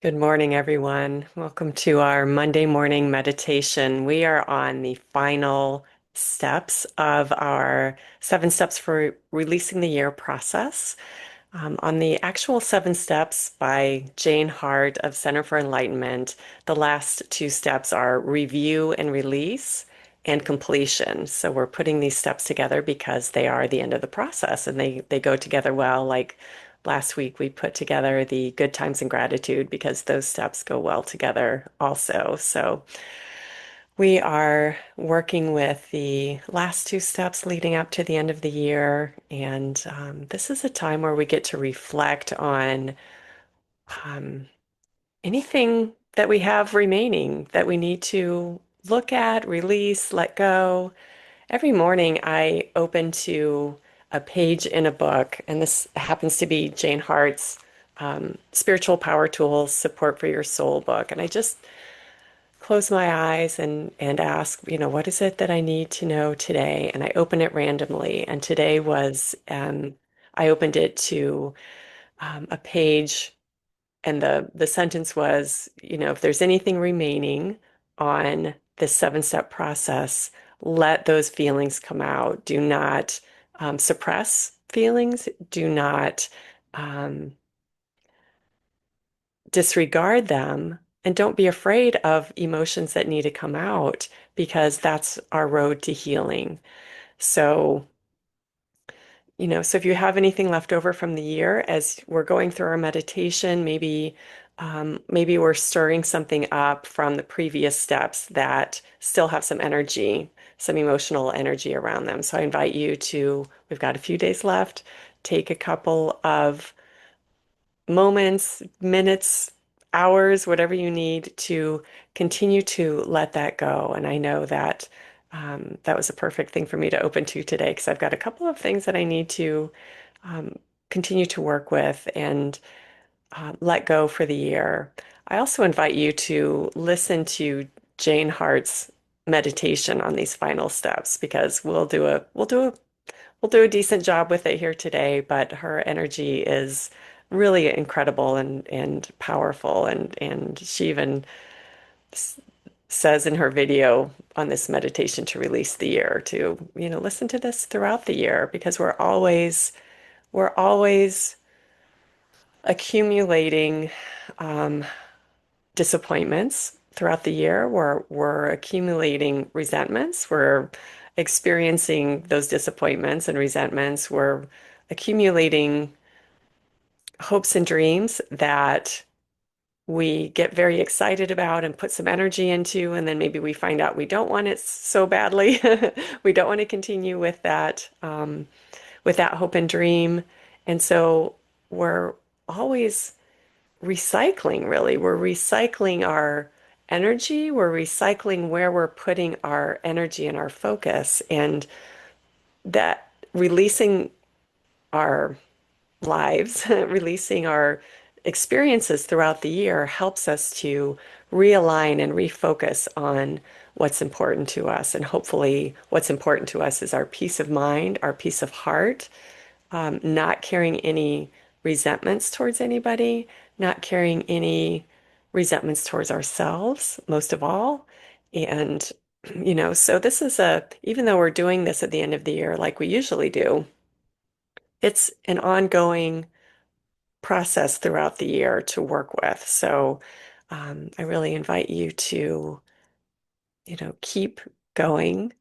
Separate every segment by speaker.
Speaker 1: Good morning, everyone. Welcome to our Monday morning meditation. We are on the final steps of our 7 steps for releasing the year process. On the actual 7 steps by Jane Hart of Center for Enlightenment, the last 2 steps are review and release and completion. So we're putting these steps together because they are the end of the process and they go together well. Like last week, we put together the good times and gratitude because those steps go well together also. So we are working with the last 2 steps leading up to the end of the year. And this is a time where we get to reflect on um, anything that we have remaining that we need to look at, release, let go. Every morning, I open to a page in a book, and this happens to be Jane Hart's Spiritual Power Tools Support for Your Soul book. And I just close my eyes and ask, what is it that I need to know today? And I open it randomly. And today was, I opened it to a page, and the sentence was, if there's anything remaining on this 7 step process, let those feelings come out. Do not suppress feelings. Do not um, disregard them. And don't be afraid of emotions that need to come out because that's our road to healing. So, so if you have anything left over from the year as we're going through our meditation, maybe we're stirring something up from the previous steps that still have some energy, some emotional energy around them. So I invite you to, we've got a few days left, take a couple of moments, minutes, hours, whatever you need to continue to let that go. And I know that that was a perfect thing for me to open to today because I've got a couple of things that I need to um, continue to work with and let go for the year. I also invite you to listen to Jane Hart's meditation on these final steps because we'll do a decent job with it here today, but her energy is really incredible and powerful. And she even s- says in her video on this meditation to release the year to, listen to this throughout the year because we're always accumulating um, disappointments throughout the year. We're accumulating resentments. We're experiencing those disappointments and resentments. We're accumulating hopes and dreams that we get very excited about and put some energy into, and then maybe we find out we don't want it so badly. We don't want to continue with that hope and dream. And so we're always recycling, really. We're recycling our energy. We're recycling where we're putting our energy and our focus, and that releasing our lives, releasing our experiences throughout the year helps us to realign and refocus on what's important to us. And hopefully, what's important to us is our peace of mind, our peace of heart, not carrying any resentments towards anybody, not carrying any resentments towards ourselves, most of all. And, so this is even though we're doing this at the end of the year, like we usually do, it's an ongoing process throughout the year to work with. So I really invite you to, keep going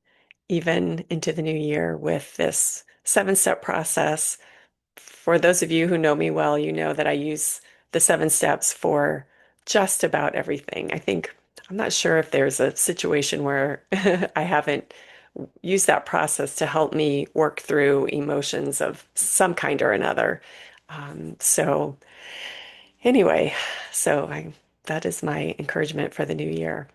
Speaker 1: even into the new year with this 7 step process. For those of you who know me well, you know that I use the 7 steps for just about everything. I'm not sure if there's a situation where I haven't used that process to help me work through emotions of some kind or another. So anyway, that is my encouragement for the new year.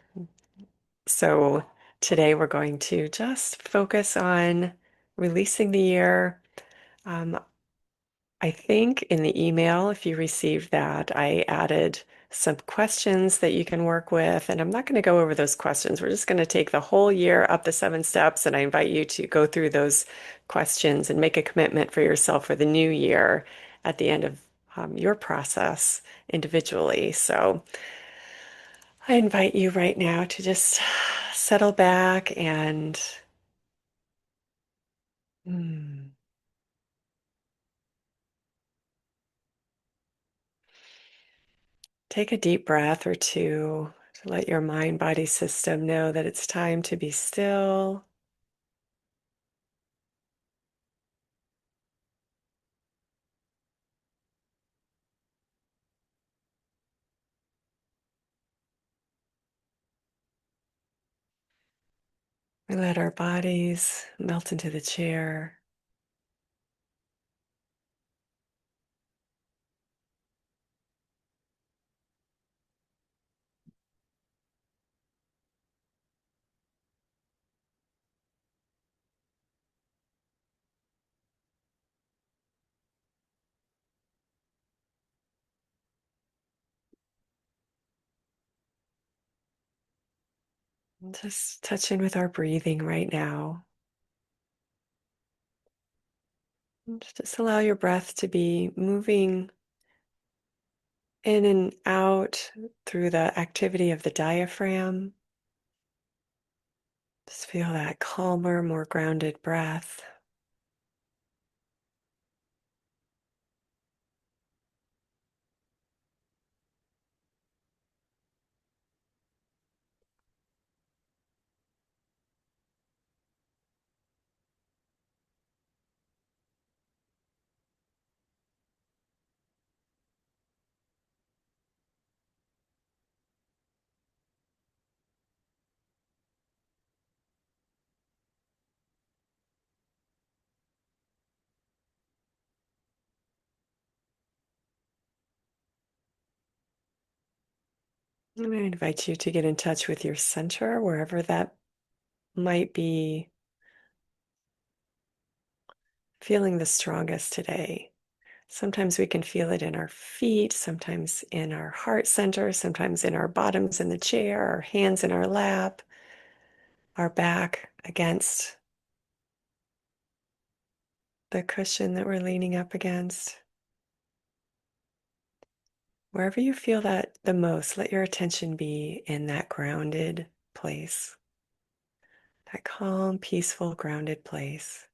Speaker 1: So today we're going to just focus on releasing the year. Um, I think in the email, if you received that, I added some questions that you can work with. And I'm not going to go over those questions. We're just going to take the whole year up the 7 steps. And I invite you to go through those questions and make a commitment for yourself for the new year at the end of your process individually. So I invite you right now to just settle back and mm, take a deep breath or two to let your mind body system know that it's time to be still. We let our bodies melt into the chair. And just touch in with our breathing right now. And just allow your breath to be moving in and out through the activity of the diaphragm. Just feel that calmer, more grounded breath. And I invite you to get in touch with your center, wherever that might be feeling the strongest today. Sometimes we can feel it in our feet, sometimes in our heart center, sometimes in our bottoms in the chair, our hands in our lap, our back against the cushion that we're leaning up against. Wherever you feel that the most, let your attention be in that grounded place, that calm, peaceful, grounded place.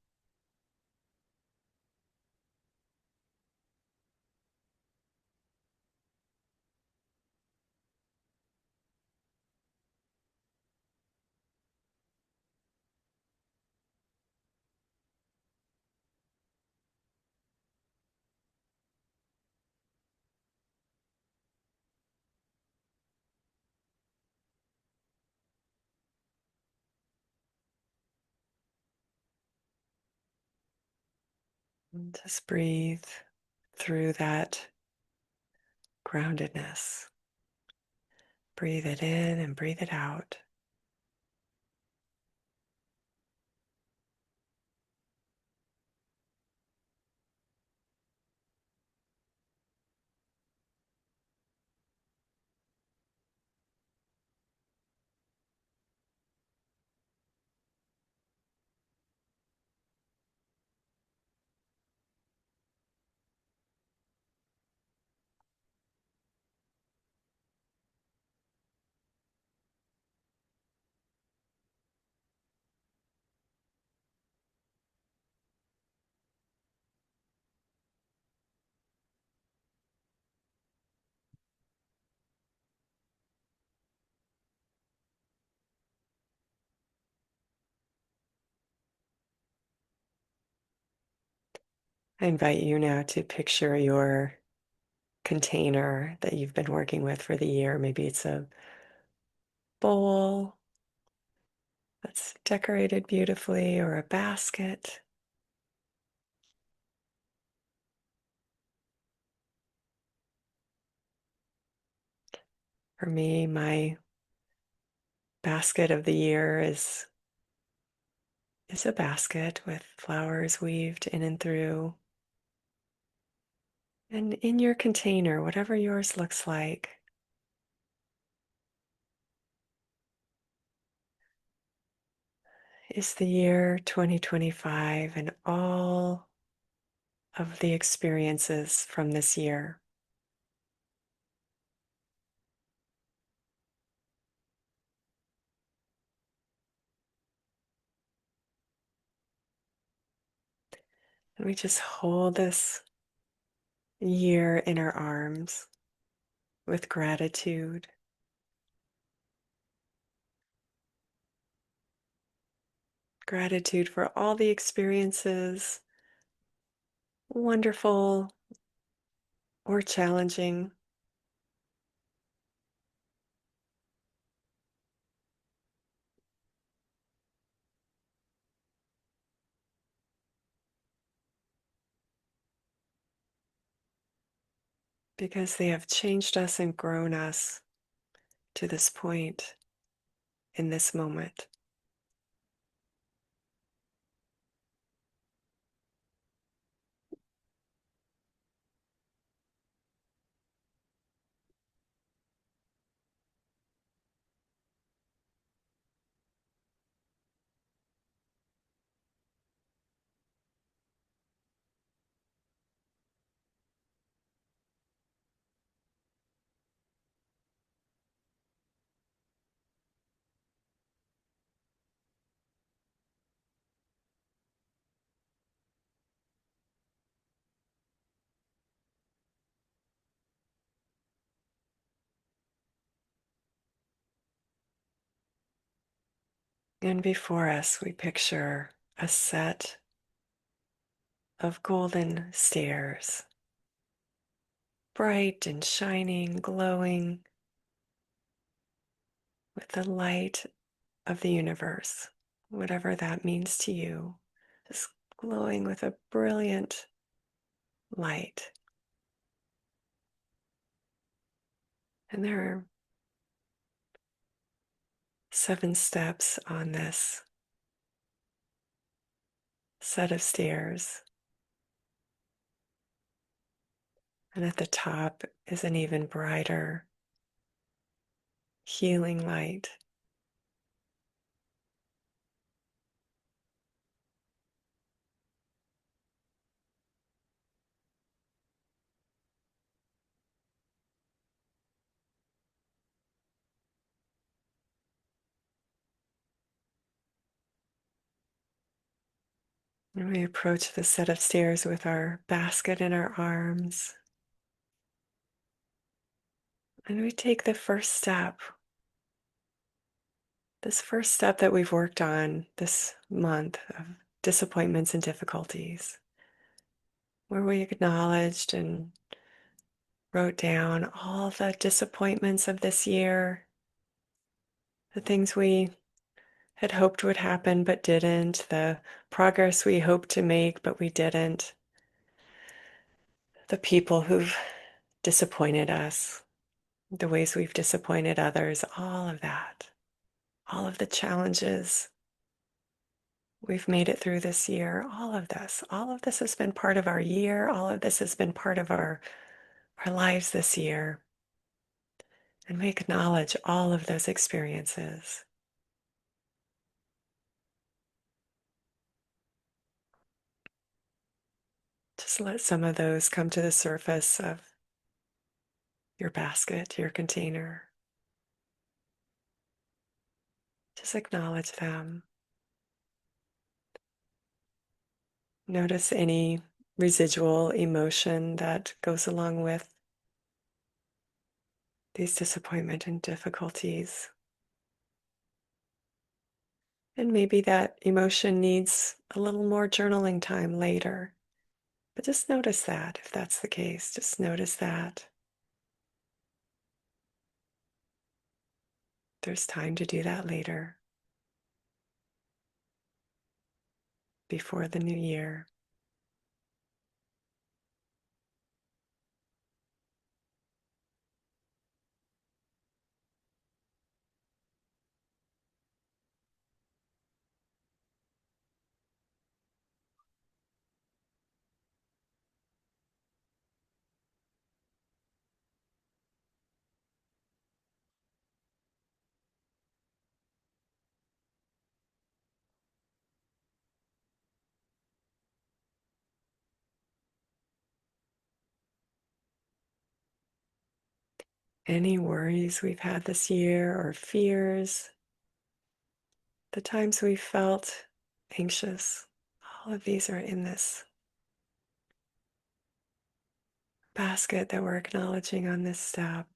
Speaker 1: And just breathe through that groundedness. Breathe it in and breathe it out. I invite you now to picture your container that you've been working with for the year. Maybe it's a bowl that's decorated beautifully or a basket. For me, my basket of the year is a basket with flowers weaved in and through. And in your container, whatever yours looks like, is the year 2025 and all of the experiences from this year. And we just hold this year in our arms with gratitude. Gratitude for all the experiences, wonderful or challenging. Because they have changed us and grown us to this point in this moment. And before us, we picture a set of golden stairs, bright and shining, glowing with the light of the universe, whatever that means to you, just glowing with a brilliant light. And there are 7 steps on this set of stairs. And at the top is an even brighter, healing light. And we approach the set of stairs with our basket in our arms. And we take the first step, this first step that we've worked on this month of disappointments and difficulties, where we acknowledged and wrote down all the disappointments of this year, the things we had hoped would happen but didn't, the progress we hoped to make but we didn't, the people who've disappointed us, the ways we've disappointed others, all of that, all of the challenges we've made it through this year, all of this has been part of our year, all of this has been part of our lives this year. And we acknowledge all of those experiences. Just let some of those come to the surface of your basket, your container. Just acknowledge them. Notice any residual emotion that goes along with these disappointment and difficulties. And maybe that emotion needs a little more journaling time later. But just notice that if that's the case, just notice that. There's time to do that later, before the new year. Any worries we've had this year or fears, the times we felt anxious, all of these are in this basket that we're acknowledging on this step.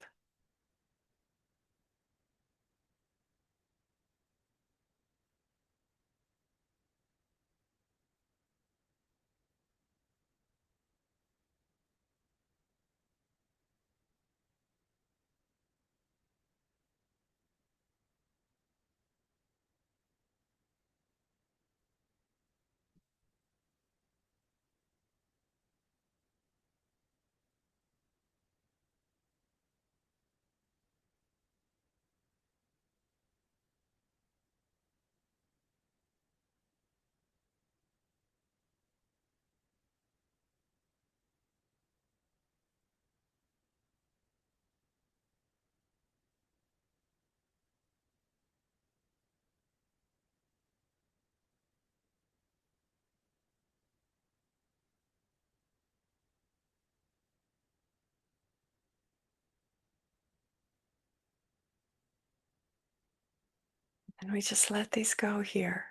Speaker 1: And we just let these go here.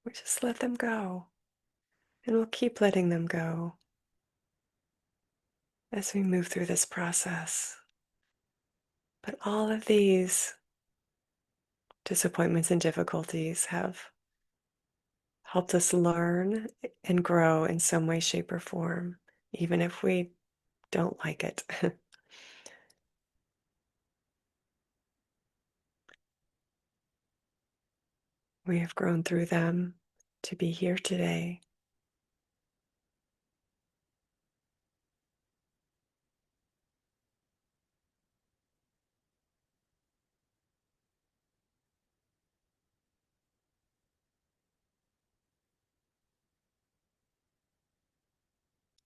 Speaker 1: We just let them go. And we'll keep letting them go as we move through this process. But all of these disappointments and difficulties have helped us learn and grow in some way, shape, or form, even if we don't like it. We have grown through them to be here today.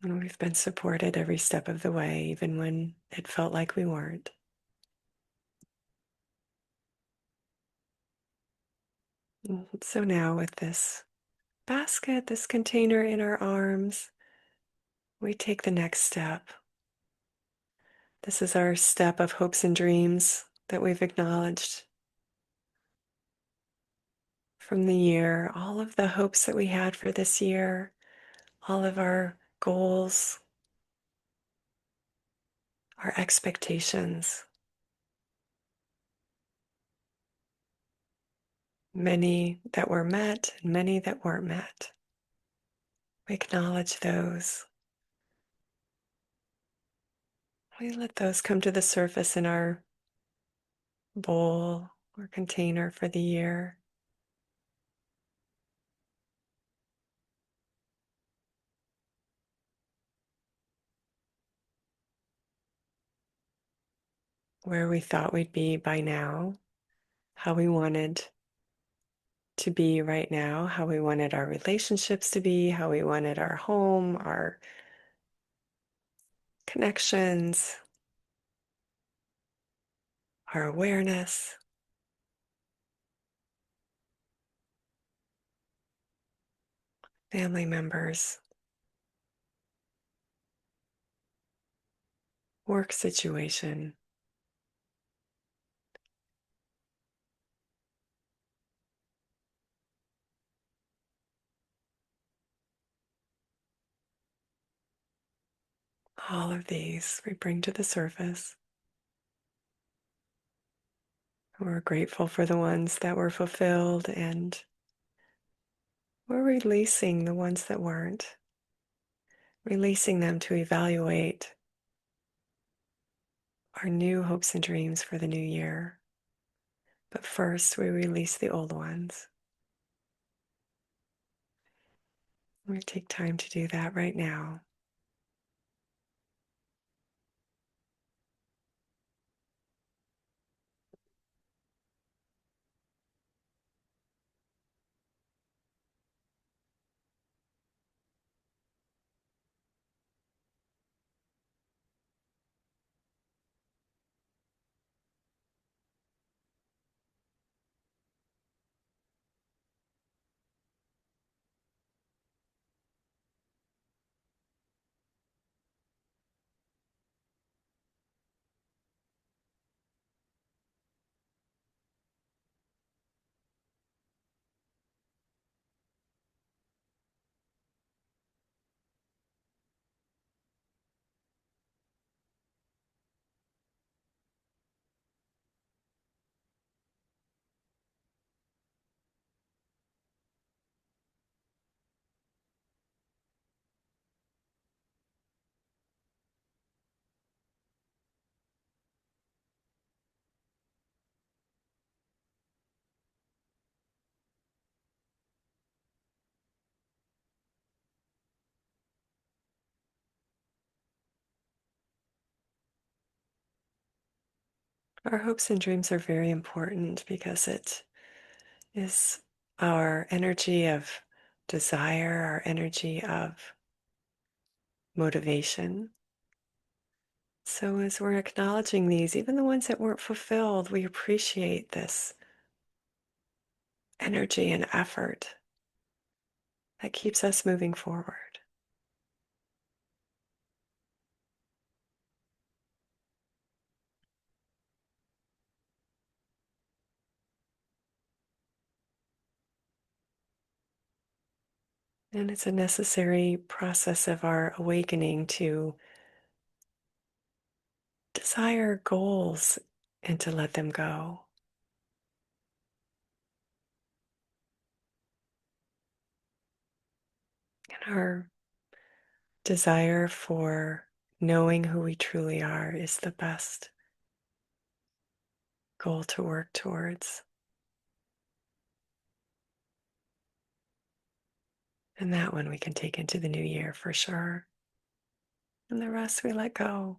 Speaker 1: And we've been supported every step of the way, even when it felt like we weren't. So now, with this basket, this container in our arms, we take the next step. This is our step of hopes and dreams that we've acknowledged from the year, all of the hopes that we had for this year, all of our goals, our expectations, many that were met and many that weren't met. We acknowledge those. We let those come to the surface in our bowl or container for the year. Where we thought we'd be by now, how we wanted to be right now, how we wanted our relationships to be, how we wanted our home, our connections, our awareness. Family members, work situation, all of these we bring to the surface. We're grateful for the ones that were fulfilled, and we're releasing the ones that weren't, releasing them to evaluate our new hopes and dreams for the new year. But first, we release the old ones. We take time to do that right now. Our hopes and dreams are very important because it is our energy of desire, our energy of motivation. So, as we're acknowledging these, even the ones that weren't fulfilled, we appreciate this energy and effort that keeps us moving forward. And it's a necessary process of our awakening to desire goals and to let them go. And our desire for knowing who we truly are is the best goal to work towards. And that one we can take into the new year for sure. And the rest we let go.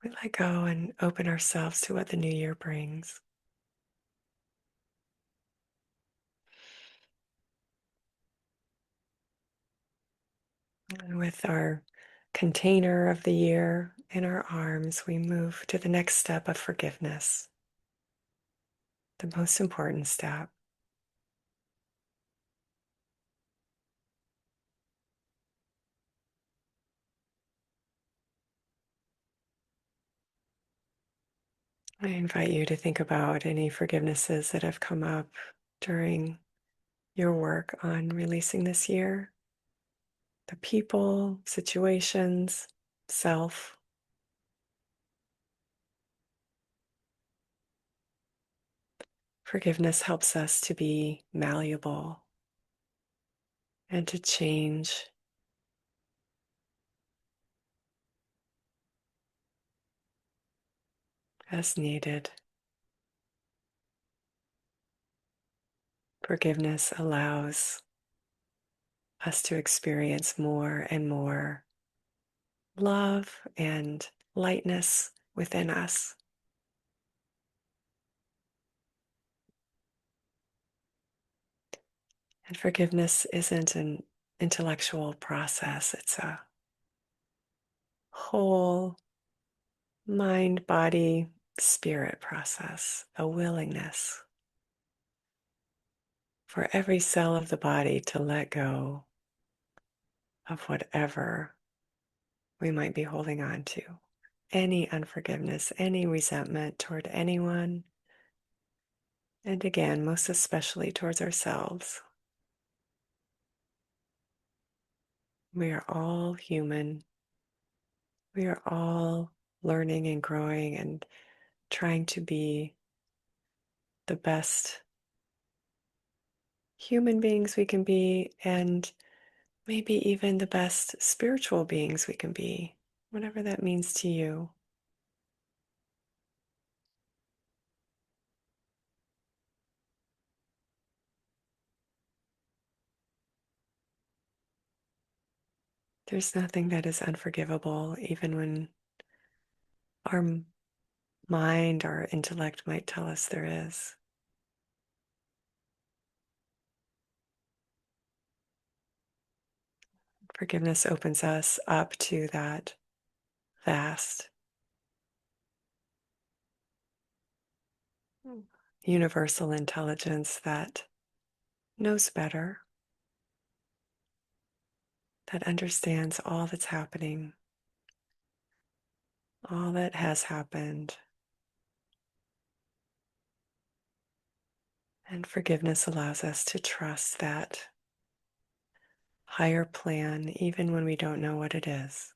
Speaker 1: We let go and open ourselves to what the new year brings. And with our container of the year in our arms, we move to the next step of forgiveness, the most important step. I invite you to think about any forgivenesses that have come up during your work on releasing this year, the people, situations, self. Forgiveness helps us to be malleable and to change as needed. Forgiveness allows us to experience more and more love and lightness within us. And forgiveness isn't an intellectual process, it's a whole mind, body, spirit process, a willingness for every cell of the body to let go of whatever we might be holding on to. Any unforgiveness, any resentment toward anyone, and again, most especially towards ourselves. We are all human. We are all learning and growing and trying to be the best human beings we can be, and maybe even the best spiritual beings we can be, whatever that means to you. There's nothing that is unforgivable, even when our mind, our intellect might tell us there is. Forgiveness opens us up to that vast, universal intelligence that knows better, that understands all that's happening, all that has happened. And forgiveness allows us to trust that higher plan, even when we don't know what it is.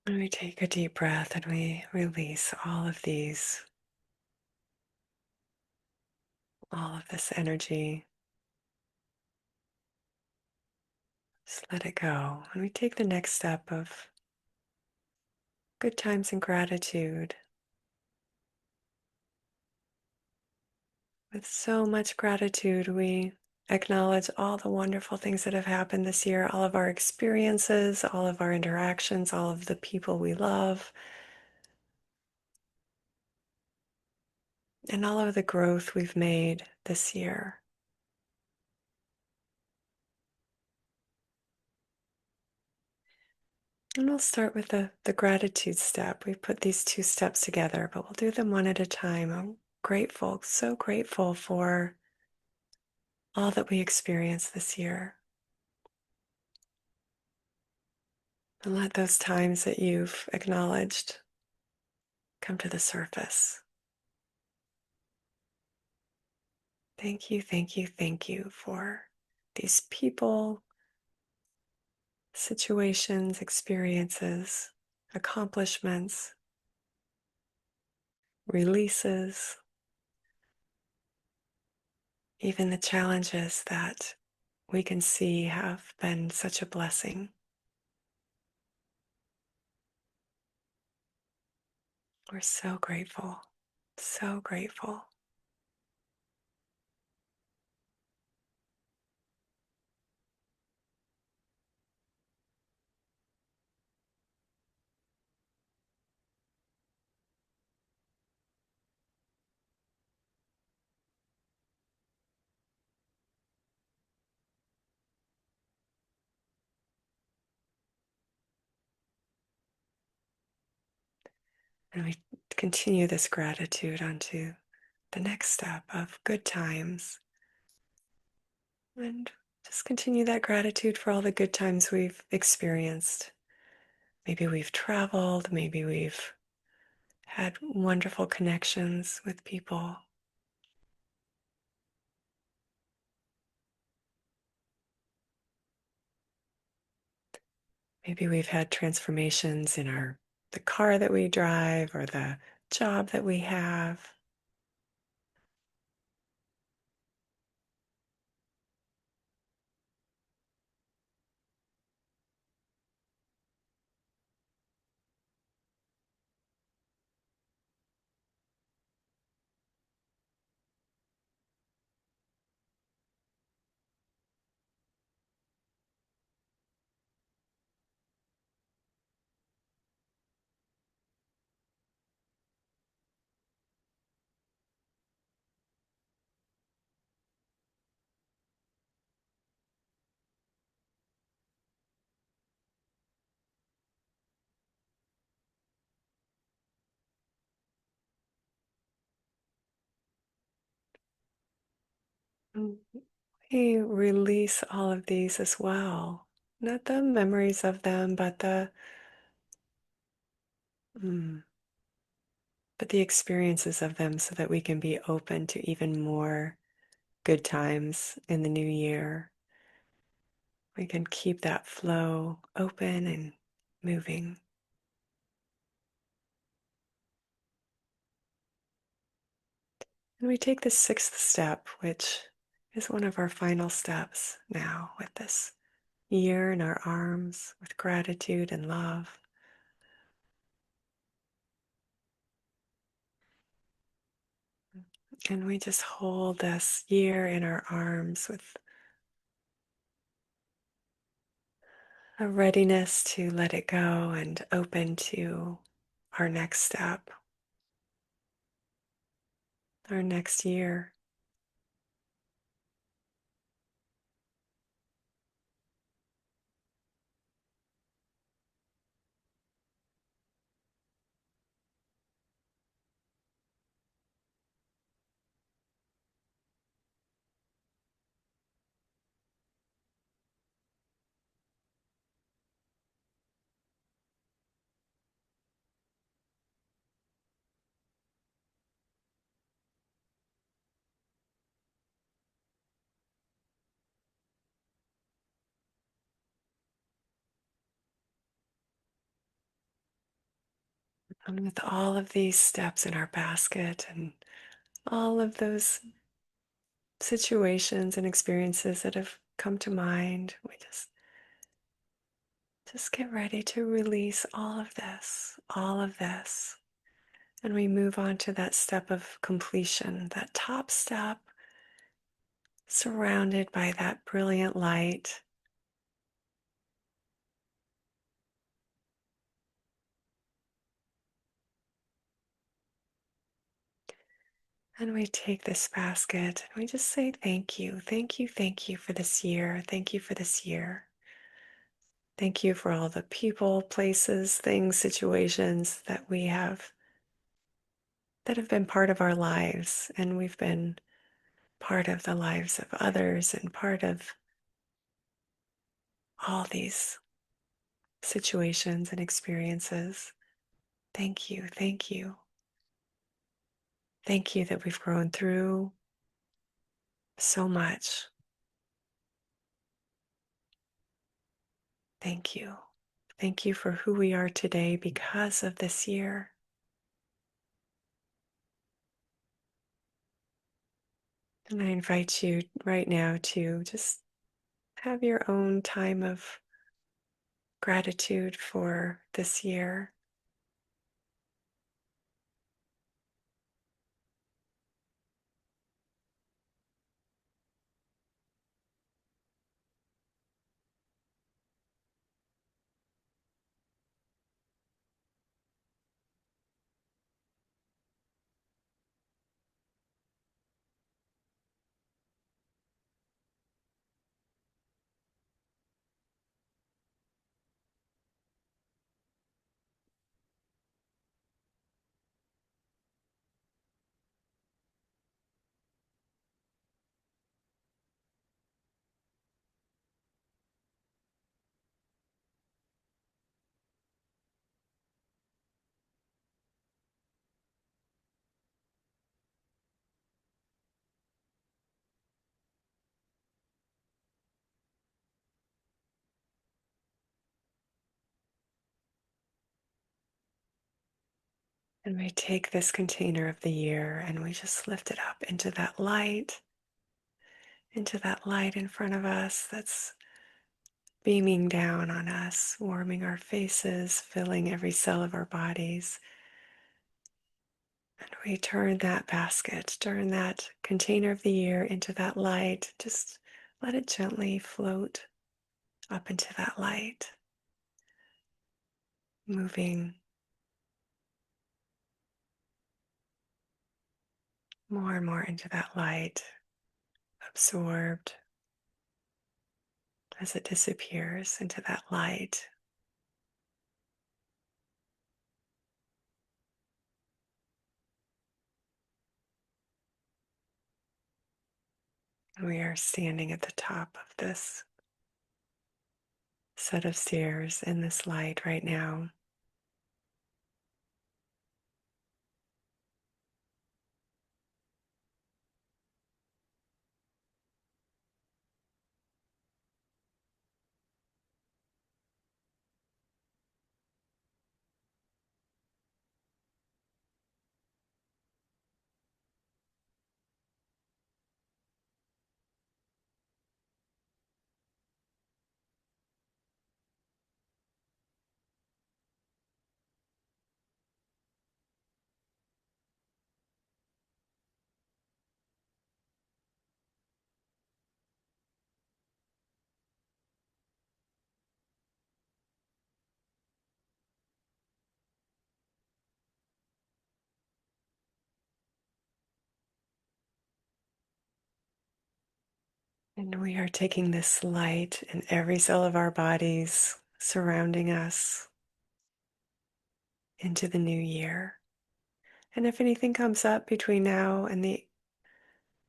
Speaker 1: And we take a deep breath and we release all of this energy. Just let it go. And we take the next step of good times and gratitude. With so much gratitude, we acknowledge all the wonderful things that have happened this year, all of our experiences, all of our interactions, all of the people we love, and all of the growth we've made this year. And we'll start with the gratitude step. We put these two steps together, but we'll do them one at a time. I'm grateful, so grateful for all that we experienced this year. And let those times that you've acknowledged come to the surface. Thank you, thank you, thank you for these people, situations, experiences, accomplishments, releases, even the challenges that we can see have been such a blessing. We're so grateful, so grateful. And we continue this gratitude onto the next step of good times. And just continue that gratitude for all the good times we've experienced. Maybe we've traveled, maybe we've had wonderful connections with people. Maybe we've had transformations in the car that we drive or the job that we have. We release all of these as well. Not the memories of them, but mm, the experiences of them so that we can be open to even more good times in the new year. We can keep that flow open and moving. And we take the sixth step, which is one of our final steps now with this year in our arms, with gratitude and love. And we just hold this year in our arms with a readiness to let it go and open to our next step, our next year. And with all of these steps in our basket and all of those situations and experiences that have come to mind, we just get ready to release all of this. And we move on to that step of completion, that top step, surrounded by that brilliant light. And we take this basket and we just say, thank you, thank you, thank you for this year. Thank you for this year. Thank you for all the people, places, things, situations that have been part of our lives. And we've been part of the lives of others and part of all these situations and experiences. Thank you. Thank you. Thank you that we've grown through so much. Thank you. Thank you for who we are today because of this year. And I invite you right now to just have your own time of gratitude for this year. And we take this container of the year and we just lift it up into that light in front of us that's beaming down on us, warming our faces, filling every cell of our bodies. And we turn that container of the year into that light. Just let it gently float up into that light, moving more and more into that light, absorbed as it disappears into that light. And we are standing at the top of this set of stairs in this light right now. And we are taking this light in every cell of our bodies surrounding us into the new year. And if anything comes up between now and the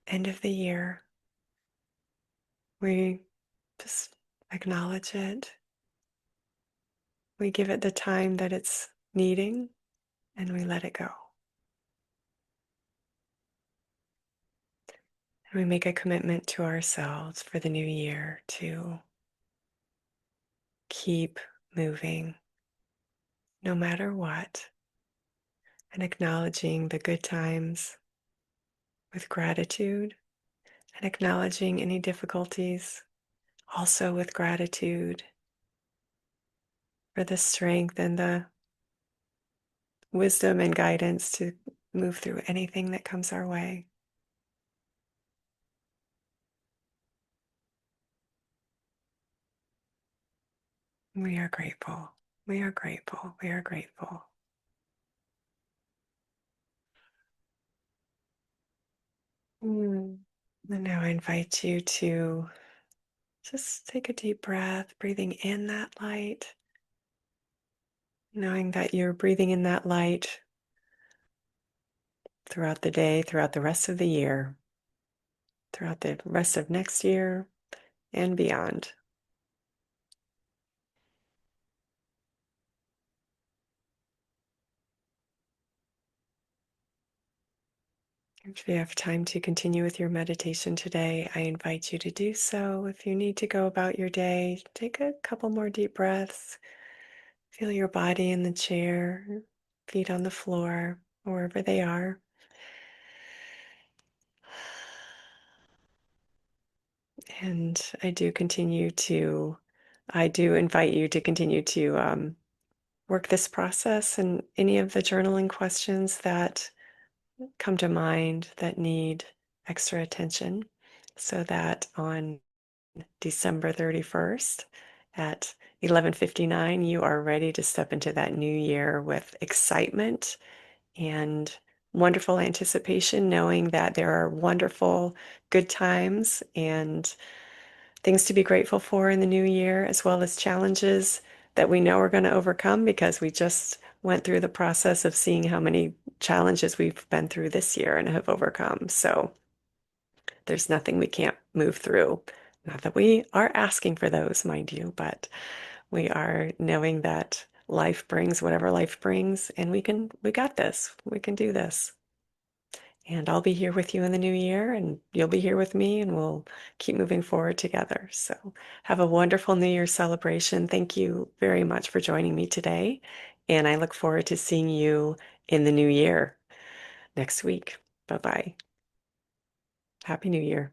Speaker 1: end of the year, we just acknowledge it. We give it the time that it's needing and we let it go. And we make a commitment to ourselves for the new year to keep moving no matter what. and acknowledging the good times with gratitude and acknowledging any difficulties also with gratitude for the strength and the wisdom and guidance to move through anything that comes our way. We are grateful. We are grateful. We are grateful. Mm. And now I invite you to just take a deep breath, breathing in that light, knowing that you're breathing in that light throughout the day, throughout the rest of the year, throughout the rest of next year and beyond. If you have time to continue with your meditation today, I invite you to do so. If you need to go about your day, take a couple more deep breaths. Feel your body in the chair, feet on the floor, wherever they are. And I do invite you to continue to work this process and any of the journaling questions that come to mind that need extra attention so that on December 31st at 11:59 you are ready to step into that new year with excitement and wonderful anticipation, knowing that there are wonderful good times and things to be grateful for in the new year, as well as challenges that we know we're going to overcome because we just went through the process of seeing how many challenges we've been through this year and have overcome. So there's nothing we can't move through. Not that we are asking for those, mind you, but we are knowing that life brings whatever life brings, and we got this. We can do this. And I'll be here with you in the new year, and you'll be here with me, and we'll keep moving forward together. So, have a wonderful New Year celebration. Thank you very much for joining me today. And I look forward to seeing you in the new year next week. Bye bye. Happy New Year.